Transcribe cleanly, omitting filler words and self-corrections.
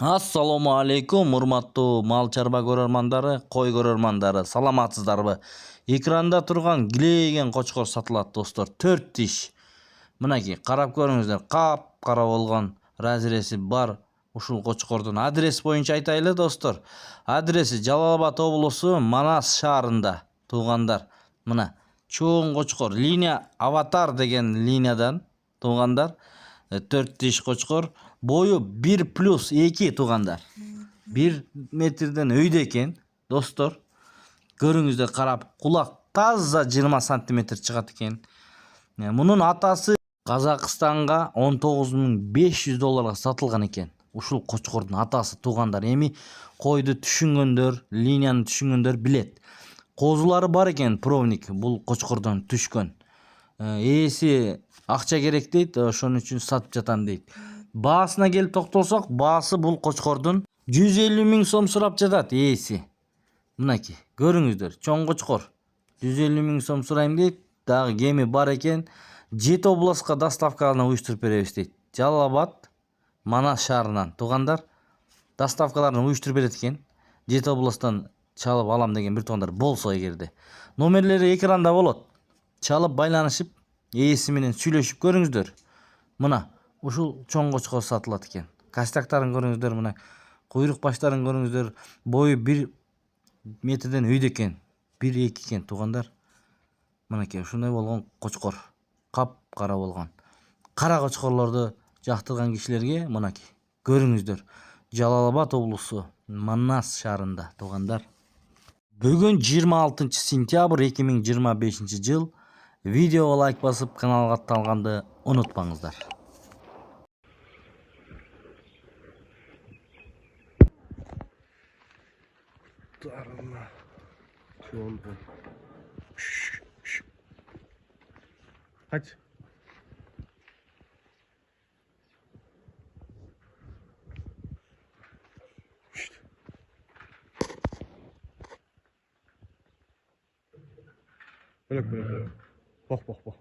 Assalomu alaykum, урматтуу мал чарба көрөрмандары, кой көрөрмандары, саламатсыздарбы? Экранда турган гилеген кочкор сатылат достор. 4 тиш. Мынакей, карап көрүңүздөр, кап-кара болгон разреси бар. Ушул кочкордун адрес боюнча айтайлы достор. Адреси Жалал Абад облусу, Манас шаарында. Туугандар, мына чоң кочкор, линия Аватар деген линиядан туугандар. 4 тиш кочкор, бою 1+2 туугандар. 1 метрден өйдө экен достор. Көрүңүздөр, карап, кулак таза 20 сантиметр чыгат экен. Мунун атасы Казакстанга $19.500 сатылган экен. Ушул кочкордун атасы туугандар. Эми койду түшүнгөндөр, линияны түшүнгөндөр билет. Козулары бар экен, пробник бул кочкордон түшкөн. Ээси акча керек дейт, ошон үчүн сатып жатам дейт. Баасына келип токтолсок, баасы бул кочкордун 150 миң сом сурап жатат ээси. Мынакей, көрүңүздөр, чоң кочкор. 150 миң сом сурайм дейт. Дагы кеми бар экен. 7 областка доставканы уюштуруп беребиз дейт. Жалал Абад, Манас шаарынан туугандар доставкаларын уюштуруп берет экен. 7 областтан чалып алам деген бир туугандар болсо эгерде. Номерлери экранда болот. Чалып байланышып, ээси менен сүйлөшүп көрүңүздөр. Мына ушул чоң кочкор сатылат экен. Костяктарын көрүңүздөр, мына куйрук баштарын көрүңүздөр. Бою 1 метрден өйдө экен. 1-2 экен туугандар. Мынакей ушундай болгон кочкор. Кап-кара болгон. Кара кочкорлорду жактырган кишилерге мынакей көрүңүздөр. Жалал Абад облусу, Манас шаарында туугандар. Бүгүн 26 сентябрь 2025 жыл. Видеого лайк басып, каналга атталганды унутпаңыздар. Kaç? Böyle. Bak. Bak.